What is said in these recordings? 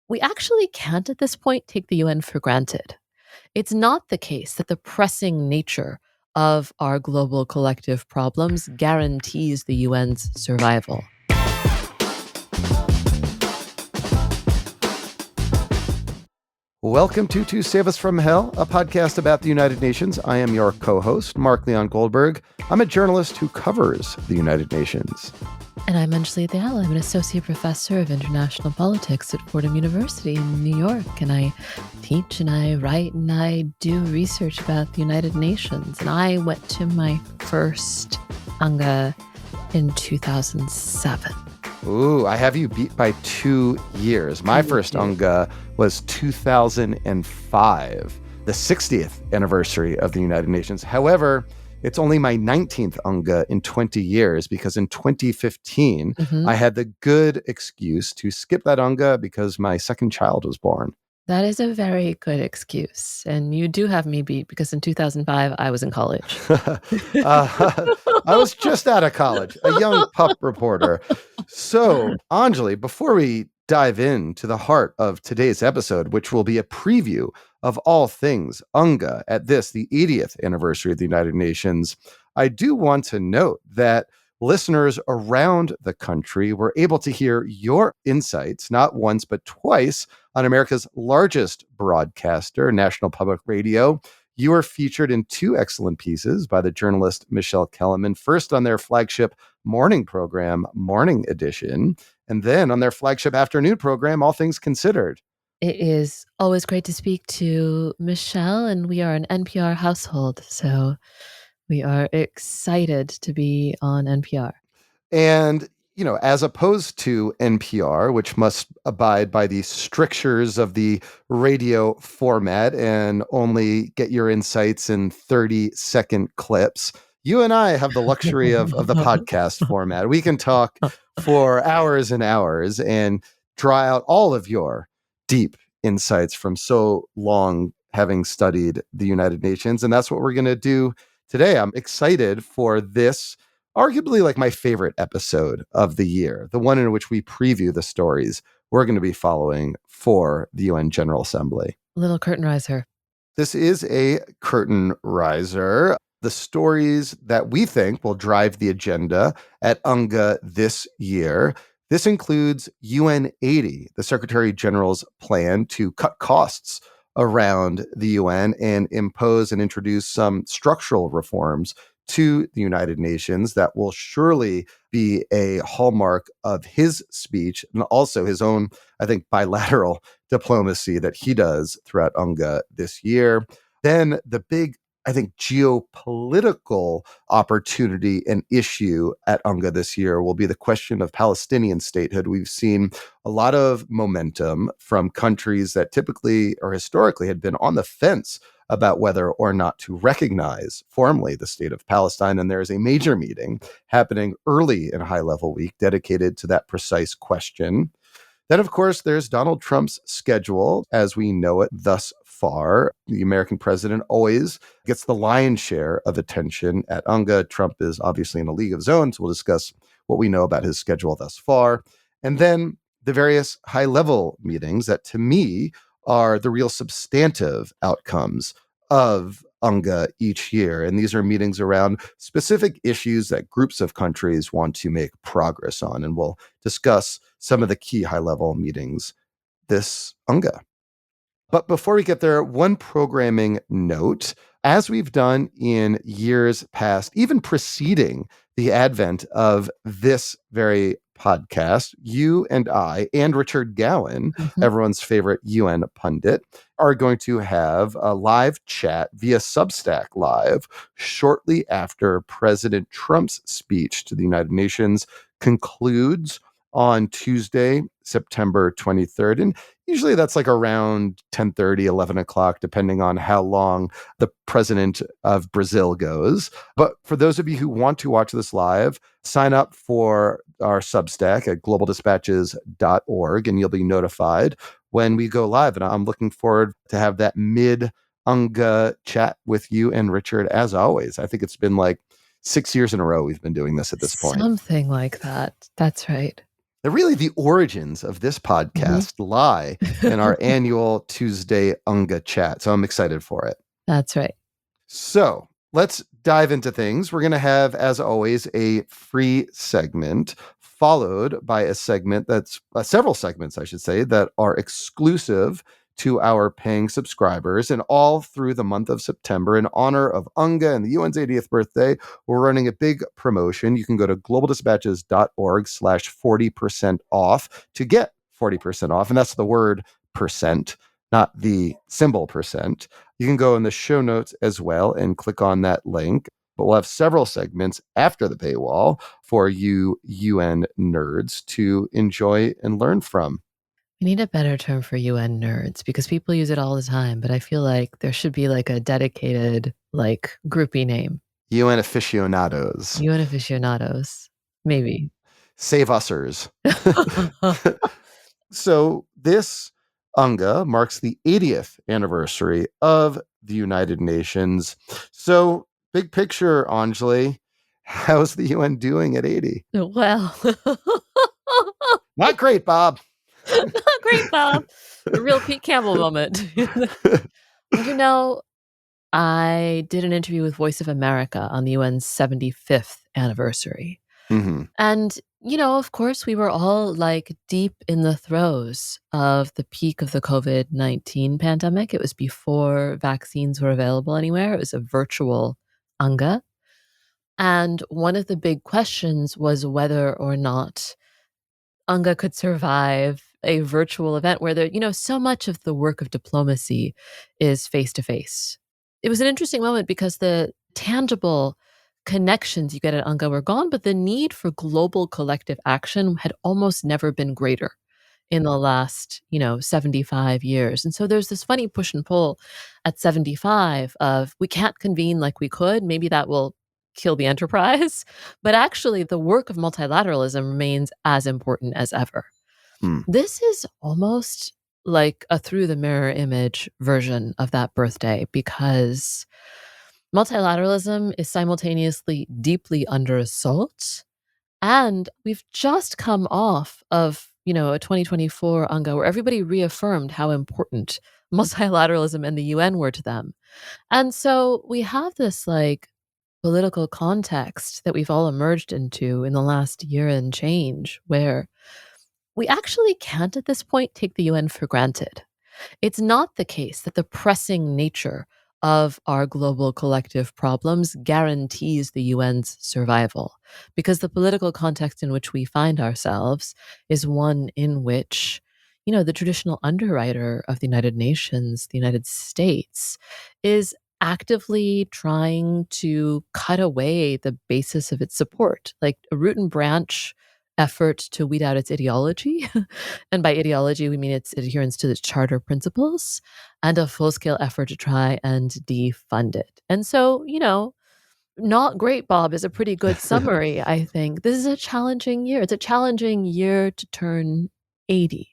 We actually can't at this point take the UN for granted. It's not the case that the pressing nature of our global collective problems guarantees the UN's survival. Welcome to Save Us From Hell, a podcast about the United Nations. I am your co-host, Mark Leon Goldberg. I'm a journalist who covers the United Nations. And I'm Anjali Dayal. I'm an associate professor of international politics at Fordham University in New York. And I teach and I write and I do research about the United Nations. And I went to my first UNGA in 2007. Ooh, I have you beat by 2 years. My first UNGA was 2005, the 60th anniversary of the United Nations. However, it's only my 19th UNGA in 20 years because in 2015, I had the good excuse to skip that UNGA because my second child was born. That is a very good excuse. And you do have me beat because in 2005, I was in college. I was just out of college, a young pup reporter. So, Anjali, before we dive into the heart of today's episode, which will be a preview of all things UNGA at the 80th anniversary of the United Nations, I do want to note that listeners around the country were able to hear your insights, not once, but twice, on America's largest broadcaster, National Public Radio. You were featured in 2 excellent pieces by the journalist Michelle Kellerman, first on their flagship morning program, Morning Edition, and then on their flagship afternoon program, All Things Considered. It is always great to speak to Michelle, and we are an NPR household, so we are excited to be on NPR. And, you know, as opposed to NPR, which must abide by the strictures of the radio format and only get your insights in 30-second clips, you and I have the luxury of the podcast format. We can talk for hours and hours and draw out all of your deep insights from so long having studied the United Nations. And that's what we're going to do today. I'm excited for this, arguably like my favorite episode of the year, the one in which we preview the stories we're going to be following for the UN General Assembly. Little curtain riser. This is a curtain riser. The stories that we think will drive the agenda at UNGA this year. This includes UN80, the Secretary General's plan to cut costs around the UN and impose and introduce some structural reforms to the United Nations that will surely be a hallmark of his speech and also his own, I think, bilateral diplomacy that he does throughout UNGA this year. Then the big, I think, geopolitical opportunity and issue at UNGA this year will be the question of Palestinian statehood. We've seen a lot of momentum from countries that typically or historically had been on the fence about whether or not to recognize formally the state of Palestine. And there is a major meeting happening early in High Level Week dedicated to that precise question. Then, of course, there's Donald Trump's schedule as we know it thus far. The American president always gets the lion's share of attention at UNGA. Trump is obviously in a league of his own, so we'll discuss what we know about his schedule thus far. And then the various high-level meetings that, to me, are the real substantive outcomes of UNGA each year. And these are meetings around specific issues that groups of countries want to make progress on. And we'll discuss some of the key high-level meetings this UNGA. But before we get there, one programming note. As we've done in years past, even preceding the advent of this very podcast, you and I and Richard Gowan, everyone's favorite UN pundit, are going to have a live chat via Substack Live shortly after President Trump's speech to the United Nations concludes on Tuesday, September 23rd. And usually that's like around 10:30, 11 o'clock, depending on how long the president of Brazil goes. But for those of you who want to watch this live, sign up for our Substack at globaldispatches.org, and you'll be notified when we go live. And I'm looking forward to have that mid-UNGA chat with you and Richard, as always. I think it's been like 6 years in a row we've been doing this at this point. Something like that. That's right. Really, the origins of this Mhm. podcast lie in our annual Tuesday UNGA chat. So I'm excited for it. That's right. So let's dive into things. We're going to have, as always, a free segment followed by a segment that's several segments, I should say, that are exclusive to our paying subscribers. And all through the month of September, in honor of UNGA and the UN's 80th birthday, we're running a big promotion. You can go to globaldispatches.org/40% off to get 40% off. And that's the word percent, not the symbol percent. You can go in the show notes as well and click on that link. But we'll have several segments after the paywall for you UN nerds to enjoy and learn from. We need a better term for UN nerds because people use it all the time, but I feel like there should be like a dedicated like groupie name. UN aficionados. UN aficionados. Maybe. Save users. So this UNGA marks the 80th anniversary of the United Nations. So big picture, Anjali, how's the UN doing at 80? Well, Not great, Bob. not great, Bob. A real Pete Campbell moment. Well, I did an interview with Voice of America on the UN's 75th anniversary. Mm-hmm. And, of course, we were all like deep in the throes of the peak of the COVID-19 pandemic. It was before vaccines were available anywhere. It was a virtual UNGA. And one of the big questions was whether or not UNGA could survive a virtual event where so much of the work of diplomacy is face to face. It was an interesting moment because the tangible connections you get at UNGA were gone, but the need for global collective action had almost never been greater in the last, 75 years. And so there's this funny push and pull at 75 of we can't convene like we could. Maybe that will kill the enterprise. But actually, the work of multilateralism remains as important as ever. Hmm. This is almost like a through the mirror image version of that birthday because multilateralism is simultaneously deeply under assault. And we've just come off of, a 2024 UNGA where everybody reaffirmed how important multilateralism and the UN were to them. And so we have this like political context that we've all emerged into in the last year and change where we actually can't at this point take the UN for granted. It's not the case that the pressing nature of our global collective problems guarantees the UN's survival, because the political context in which we find ourselves is one in which, the traditional underwriter of the United Nations, the United States, is actively trying to cut away the basis of its support, like a root and branch effort to weed out its ideology. And by ideology, we mean its adherence to the charter principles and a full scale effort to try and defund it. And so, not great, Bob, is a pretty good summary, I think. This is a challenging year. It's a challenging year to turn 80.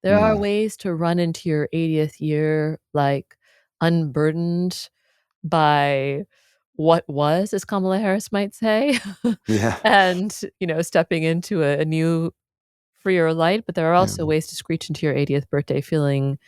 There are Mm. ways to run into your 80th year like unburdened by what was, as Kamala Harris might say, Yeah. and, stepping into a new freer light, but there are Yeah. also ways to screech into your 80th birthday feeling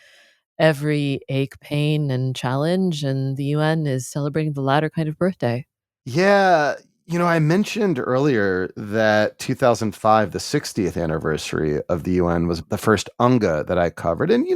every ache, pain, and challenge, and the UN is celebrating the latter kind of birthday. Yeah. I mentioned earlier that 2005, the 60th anniversary of the UN, was the first UNGA that I covered. And,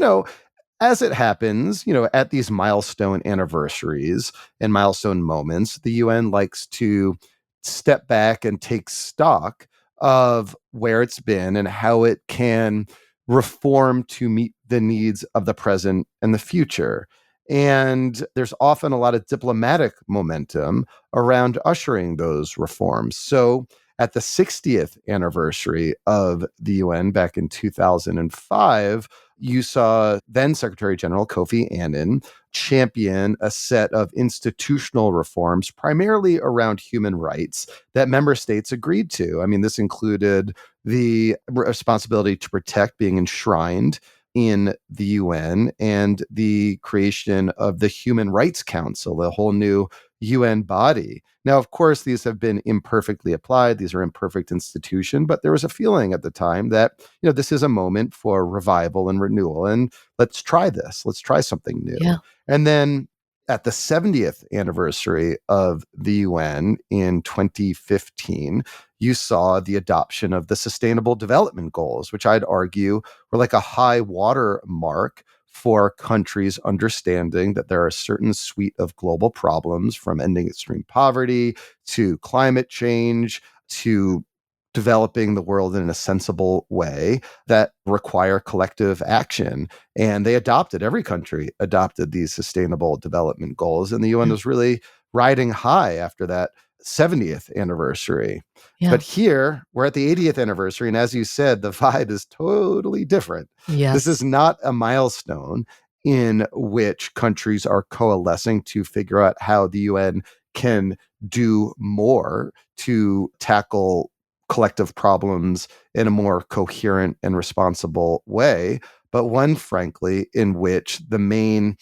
as it happens, at these milestone anniversaries and milestone moments, the UN likes to step back and take stock of where it's been and how it can reform to meet the needs of the present and the future. And there's often a lot of diplomatic momentum around ushering those reforms. So at the 60th anniversary of the UN back in 2005, you saw then Secretary General Kofi Annan champion a set of institutional reforms, primarily around human rights, that member states agreed to. I mean, this included the responsibility to protect being enshrined in the UN and the creation of the Human Rights Council, a whole new UN body. Now, of course, these have been imperfectly applied. These are imperfect institutions, but there was a feeling at the time that, this is a moment for revival and renewal. And let's try this. Let's try something new. Yeah. And then at the 70th anniversary of the UN in 2015, you saw the adoption of the Sustainable Development Goals, which I'd argue were like a high water mark for countries understanding that there are a certain suite of global problems, from ending extreme poverty to climate change to developing the world in a sensible way, that require collective action. And every country adopted these sustainable development goals. And the UN Yeah. was really riding high after that 70th anniversary. Yeah. But here we're at the 80th anniversary. And as you said, the vibe is totally different. This is Yes. not a milestone in which countries are coalescing to figure out how the UN can do more to tackle collective problems in a more coherent and responsible way, but one, frankly, in which the main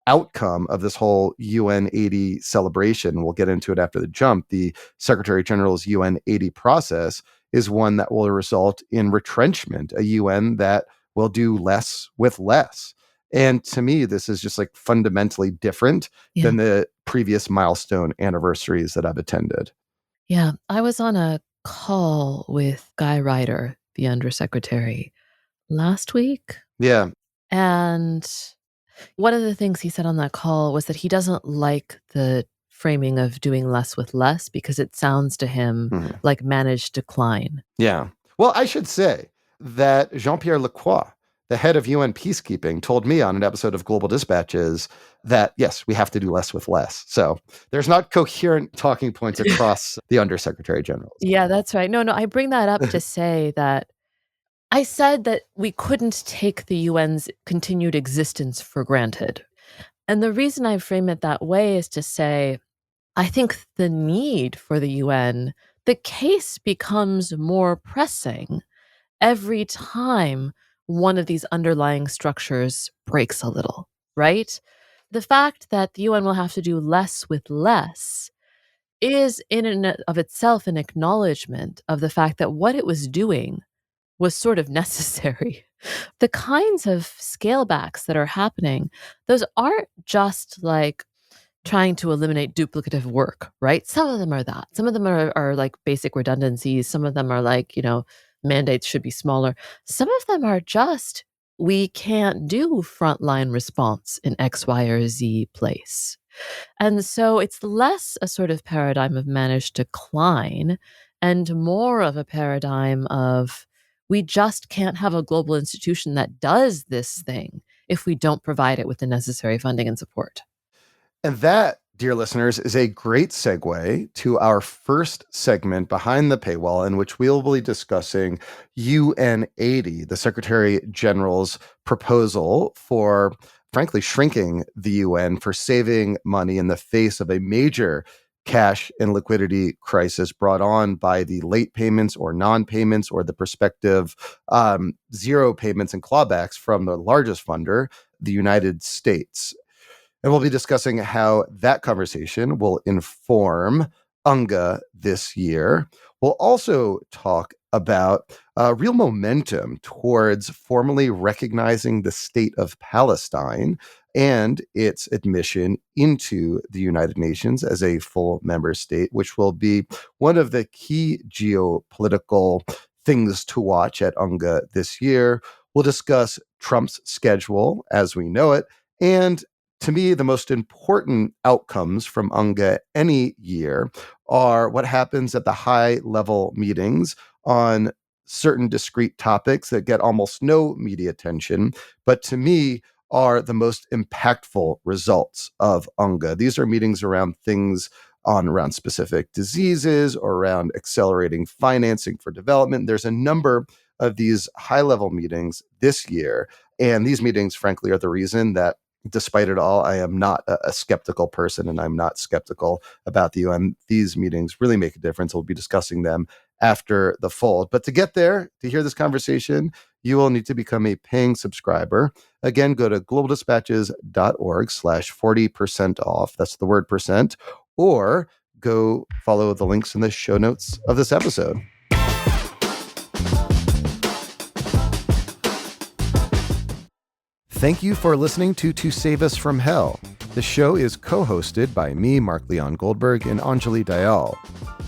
outcome of this whole UN 80 celebration, we'll get into it after the jump, the Secretary General's UN 80 process, is one that will result in retrenchment, a UN that will do less with less. And to me, this is just like fundamentally different Yeah. than the previous milestone anniversaries that I've attended. Yeah. I was on a call with Guy Ryder, the undersecretary, last week. Yeah. And one of the things he said on that call was that he doesn't like the framing of doing less with less because it sounds to him Mhm. like managed decline. Yeah. Well, I should say that Jean-Pierre Lacroix, the head of UN peacekeeping, told me on an episode of Global Dispatches that, yes, we have to do less with less. So there's not coherent talking points across the undersecretary generals. Yeah, that's right. No, I bring that up to say that I said that we couldn't take the UN's continued existence for granted. And the reason I frame it that way is to say, I think the need for the UN, the case becomes more pressing every time one of these underlying structures breaks a little, right? The fact that the UN will have to do less with less is in and of itself an acknowledgement of the fact that what it was doing was sort of necessary. The kinds of scale backs that are happening, those aren't just like trying to eliminate duplicative work, right? Some of them are that. Some of them are like basic redundancies. Some of them are like, mandates should be smaller. Some of them are just, we can't do frontline response in X, Y, or Z place. And so it's less a sort of paradigm of managed decline and more of a paradigm of we just can't have a global institution that does this thing if we don't provide it with the necessary funding and support. And that, dear listeners, is a great segue to our first segment behind the paywall, in which we'll be discussing UN 80, the Secretary General's proposal for, frankly, shrinking the UN, for saving money in the face of a major cash and liquidity crisis brought on by the late payments or non-payments or the prospective zero payments and clawbacks from the largest funder, the United States. And we'll be discussing how that conversation will inform UNGA this year. We'll also talk about real momentum towards formally recognizing the state of Palestine and its admission into the United Nations as a full member state, which will be one of the key geopolitical things to watch at UNGA this year. We'll discuss Trump's schedule as we know it, and to me, the most important outcomes from UNGA any year are what happens at the high level meetings on certain discrete topics that get almost no media attention, but to me are the most impactful results of UNGA. These are meetings around things around specific diseases or around accelerating financing for development. There's a number of these high level meetings this year. And these meetings, frankly, are the reason that despite it all, I am not a skeptical person, and I'm not skeptical about the UN. These meetings really make a difference. We'll be discussing them after the fold. But to get there, to hear this conversation, you will need to become a paying subscriber. Again, go to globaldispatches.org/40% off. That's the word percent. Or go follow the links in the show notes of this episode. Thank you for listening to Save Us from Hell. The show is co-hosted by me, Mark Leon Goldberg, and Anjali Dayal.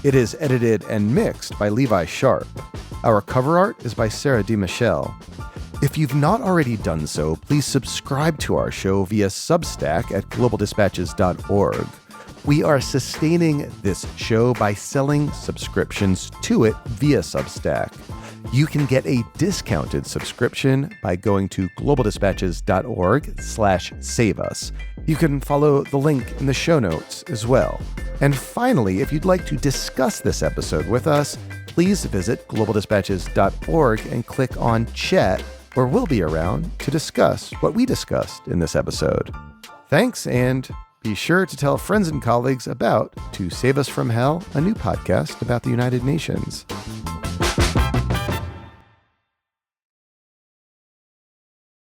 It is edited and mixed by Levi Sharp. Our cover art is by Sarah D. Michelle. If you've not already done so, please subscribe to our show via Substack at globaldispatches.org. We are sustaining this show by selling subscriptions to it via Substack. You can get a discounted subscription by going to globaldispatches.org/save us. You can follow the link in the show notes as well. And finally, if you'd like to discuss this episode with us, please visit globaldispatches.org and click on chat, where we'll be around to discuss what we discussed in this episode. Thanks, and be sure to tell friends and colleagues about To Save Us from Hell, a new podcast about the United Nations.